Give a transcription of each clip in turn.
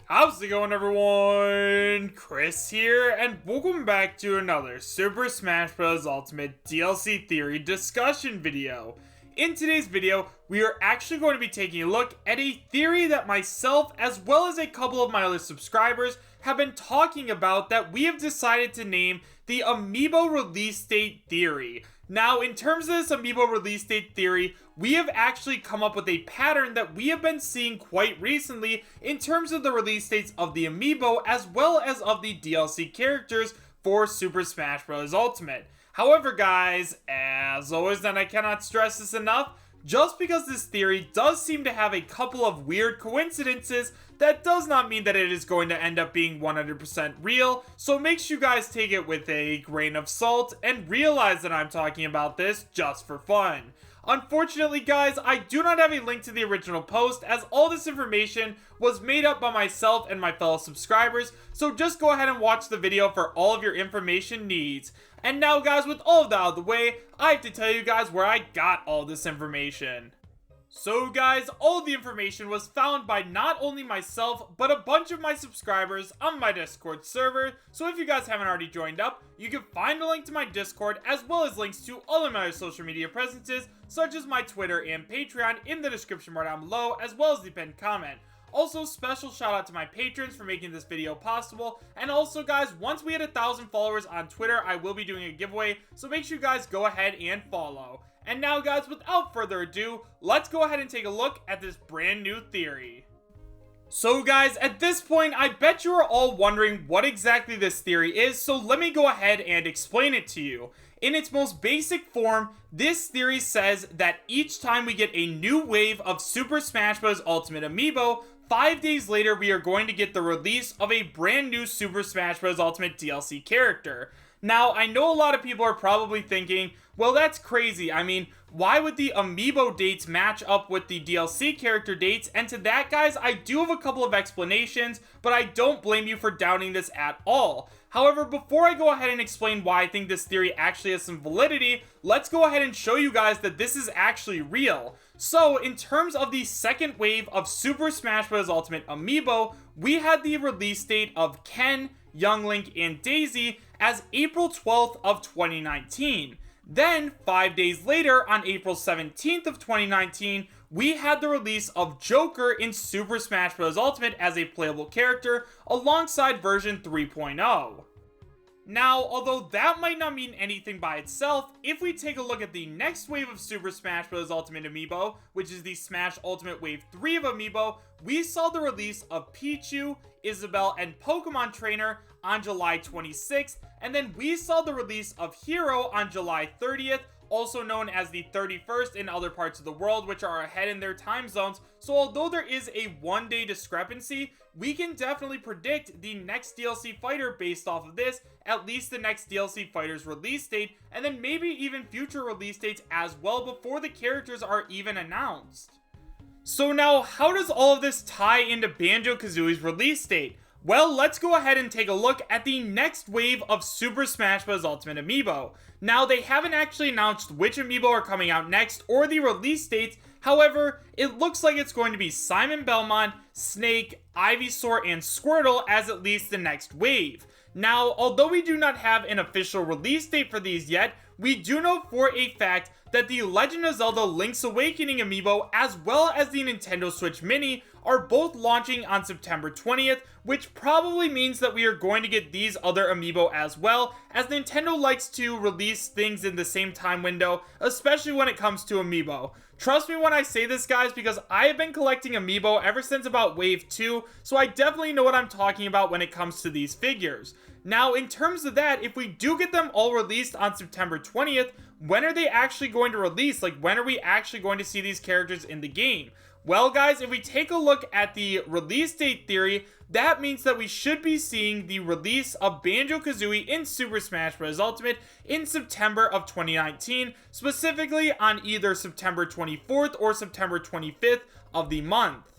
How's it going, everyone? Chris here, and welcome back to another Super Smash Bros. Ultimate DLC Theory discussion video. In today's video, we are actually going to be taking a look at a theory that myself, as well as a couple of my other subscribers, have been talking about that we have decided to name the Amiibo release date theory. Now, in terms of this Amiibo release date theory, we have actually come up with a pattern that we have been seeing quite recently in terms of the release dates of the Amiibo as well as of the DLC characters for Super Smash Bros. Ultimate. However, guys, as always, and I cannot stress this enough, just because this theory does seem to have a couple of weird coincidences, that does not mean that it is going to end up being 100% real, so make sure you guys take it with a grain of salt and realize that I'm talking about this just for fun. Unfortunately, guys, I do not have a link to the original post, as all this information was made up by myself and my fellow subscribers, so just go ahead and watch the video for all of your information needs. And now, guys, with all of that out of the way, I have to tell you guys where I got all this information. So guys, all the information was found by not only myself, but a bunch of my subscribers on my Discord server. So if you guys haven't already joined up, you can find a link to my Discord as well as links to all of my other social media presences, such as my Twitter and Patreon in the description bar down below, as well as the pinned comment. Also, special shout out to my patrons for making this video possible. And also, guys, once we hit 1,000 followers on Twitter, I will be doing a giveaway, so make sure you guys go ahead and follow. And now, guys, without further ado, let's go ahead and take a look at this brand new theory. So guys, at this point, I bet you are all wondering what exactly this theory is, so let me go ahead and explain it to you. In its most basic form, this theory says that each time we get a new wave of Super Smash Bros. Ultimate Amiibo, 5 days later we are going to get the release of a brand new Super Smash Bros. Ultimate DLC character. Now, I know a lot of people are probably thinking, well, that's crazy. I mean, why would the Amiibo dates match up with the DLC character dates? And to that, guys, I do have a couple of explanations, but I don't blame you for doubting this at all. However, before I go ahead and explain why I think this theory actually has some validity, let's go ahead and show you guys that this is actually real. So, in terms of the second wave of Super Smash Bros. Ultimate Amiibo, we had the release date of Ken, Young Link, and Daisy as April 12th of 2019. Then, 5 days later, on April 17th of 2019, we had the release of Joker in Super Smash Bros. Ultimate as a playable character alongside version 3.0. Now, although that might not mean anything by itself, if we take a look at the next wave of Super Smash Bros. Ultimate Amiibo, which is the Smash Ultimate Wave 3 of Amiibo, we saw the release of Pichu, Isabelle, and Pokemon Trainer on July 26th, and then we saw the release of Hero on July 30th, also known as the 31st in other parts of the world, which are ahead in their time zones. So although there is a 1-day discrepancy, we can definitely predict the next DLC fighter based off of this, at least the next DLC fighter's release date, and then maybe even future release dates as well before the characters are even announced. So now, how does all of this tie into Banjo-Kazooie's release date? Well, let's go ahead and take a look at the next wave of Super Smash Bros. Ultimate Amiibo. Now, they haven't actually announced which Amiibo are coming out next or the release dates. However, it looks like it's going to be Simon Belmont, Snake, Ivysaur, and Squirtle as at least the next wave. Now, although we do not have an official release date for these yet, we do know for a fact that the Legend of Zelda Link's Awakening Amiibo as well as the Nintendo Switch Mini are both launching on September 20th, which probably means that we are going to get these other Amiibo as well, as Nintendo likes to release things in the same time window, especially when it comes to Amiibo. Trust me when I say this, guys, because I have been collecting Amiibo ever since about Wave 2, so I definitely know what I'm talking about when it comes to these figures. Now, in terms of that, if we do get them all released on September 20th, when are they actually going to release? Like, when are we actually going to see these characters in the game? Well, guys, if we take a look at the release date theory, that means that we should be seeing the release of Banjo-Kazooie in Super Smash Bros. Ultimate in September of 2019, specifically on either September 24th or September 25th of the month.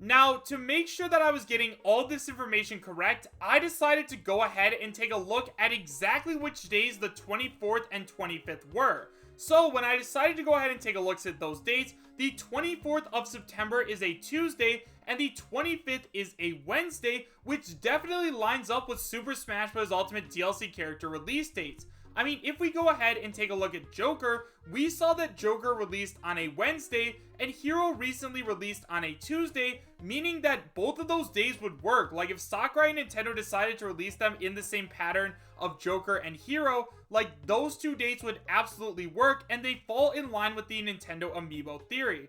Now, to make sure that I was getting all this information correct, I decided to go ahead and take a look at exactly which days the 24th and 25th were. So when I decided to go ahead and take a look at those dates, the 24th of September is a Tuesday, and the 25th is a Wednesday, which definitely lines up with Super Smash Bros. Ultimate DLC character release dates. I mean, if we go ahead and take a look at Joker, we saw that Joker released on a Wednesday, and Hero recently released on a Tuesday, meaning that both of those days would work. Like, if Sakurai and Nintendo decided to release them in the same pattern of Joker and Hero, like, those two dates would absolutely work, and they fall in line with the Nintendo Amiibo theory.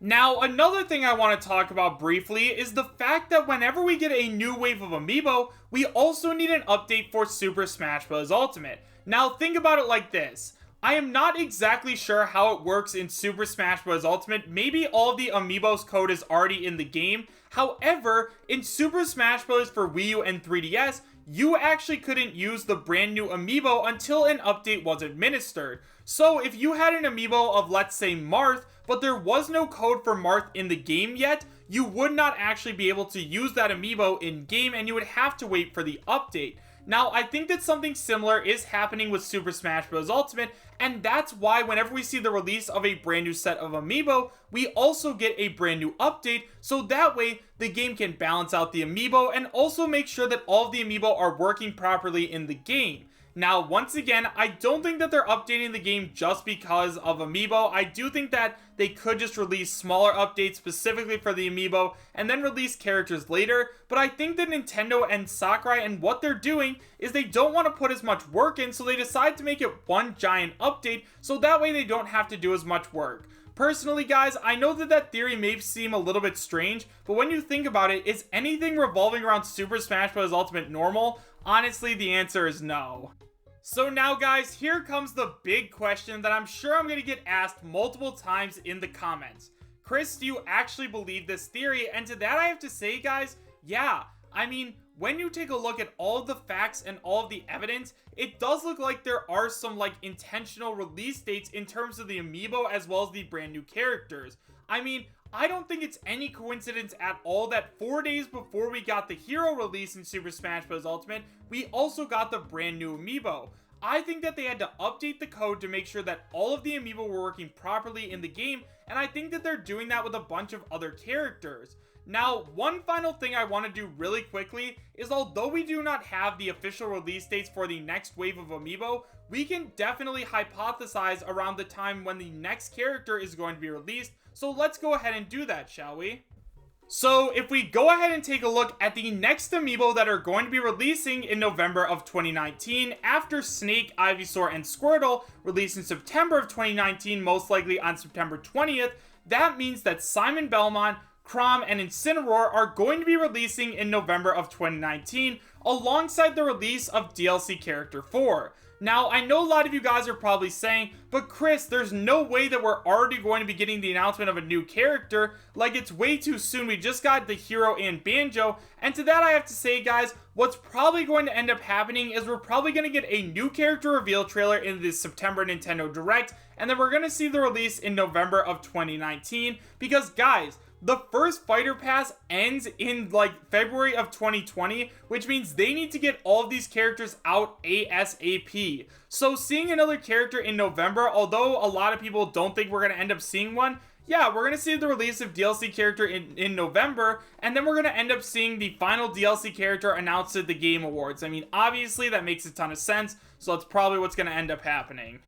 Now, another thing I want to talk about briefly is the fact that whenever we get a new wave of Amiibo, we also need an update for Super Smash Bros. Ultimate. Now, think about it like this. I am not exactly sure how it works in Super Smash Bros. Ultimate. Maybe all of the Amiibo's code is already in the game. However, in Super Smash Bros. For Wii U and 3DS, you actually couldn't use the brand new Amiibo until an update was administered. So if you had an Amiibo of, let's say, Marth, but there was no code for Marth in the game yet, you would not actually be able to use that Amiibo in game, and you would have to wait for the update. Now, I think that something similar is happening with Super Smash Bros. Ultimate, and that's why whenever we see the release of a brand new set of Amiibo, we also get a brand new update, so that way the game can balance out the Amiibo and also make sure that all of the Amiibo are working properly in the game. Now, once again, I don't think that they're updating the game just because of Amiibo. I do think that they could just release smaller updates specifically for the Amiibo and then release characters later, but I think that Nintendo and Sakurai and what they're doing is they don't want to put as much work in, so they decide to make it one giant update, so that way they don't have to do as much work. Personally, guys, I know that that theory may seem a little bit strange, but when you think about it, is anything revolving around Super Smash Bros. Ultimate normal? Honestly, the answer is no. So now, guys, here comes the big question that I'm sure I'm going to get asked multiple times in the comments. Chris, do you actually believe this theory? And to that I have to say, guys, yeah. I mean, when you take a look at all of the facts and all of the evidence, it does look like there are some, like, intentional release dates in terms of the Amiibo as well as the brand new characters. I mean, I don't think it's any coincidence at all that 4 days before we got the Hero release in Super Smash Bros. Ultimate, we also got the brand new Amiibo. I think that they had to update the code to make sure that all of the Amiibo were working properly in the game, and I think that they're doing that with a bunch of other characters. Now, one final thing I want to do really quickly is, although we do not have the official release dates for the next wave of Amiibo, we can definitely hypothesize around the time when the next character is going to be released, so let's go ahead and do that, shall we? So if we go ahead and take a look at the next Amiibo that are going to be releasing in November of 2019, after Snake, Ivysaur, and Squirtle release in September of 2019, most likely on September 20th, that means that Simon Belmont, Chrom, and Incineroar are going to be releasing in November of 2019, alongside the release of DLC Character 4. Now, I know a lot of you guys are probably saying, but Chris, there's no way that we're already going to be getting the announcement of a new character. Like, it's way too soon. We just got the Hero and Banjo. And to that I have to say, guys, what's probably going to end up happening is we're probably going to get a new character reveal trailer in this September Nintendo Direct, and then we're going to see the release in November of 2019. Because, guys, the first Fighter Pass ends in, like, February of 2020, which means they need to get all of these characters out ASAP. So seeing another character in November, although a lot of people don't think we're going to end up seeing one, yeah, we're going to see the release of DLC character in November, and then we're going to end up seeing the final DLC character announced at the Game Awards. I mean, obviously, that makes a ton of sense, so that's probably what's going to end up happening.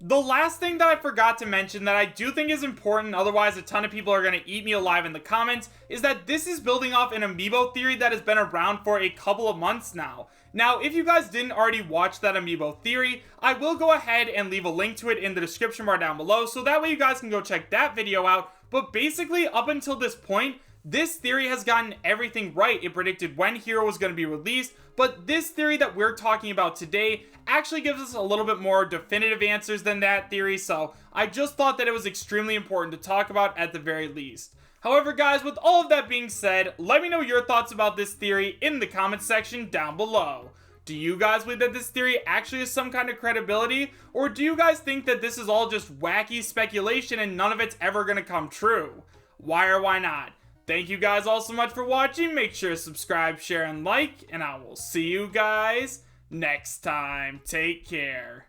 The last thing that I forgot to mention that I do think is important, otherwise a ton of people are going to eat me alive in the comments, is that this is building off an Amiibo theory that has been around for a couple of months now. Now, if you guys didn't already watch that Amiibo theory, I will go ahead and leave a link to it in the description bar down below, so that way you guys can go check that video out. But basically, up until this point, this theory has gotten everything right. It predicted when Hero was going to be released, but this theory that we're talking about today actually gives us a little bit more definitive answers than that theory, so I just thought that it was extremely important to talk about at the very least. However, guys, with all of that being said, let me know your thoughts about this theory in the comments section down below. Do you guys believe that this theory actually has some kind of credibility, or do you guys think that this is all just wacky speculation and none of it's ever going to come true? Why or why not? Thank you guys all so much for watching. Make sure to subscribe, share, and like, and I will see you guys next time. Take care.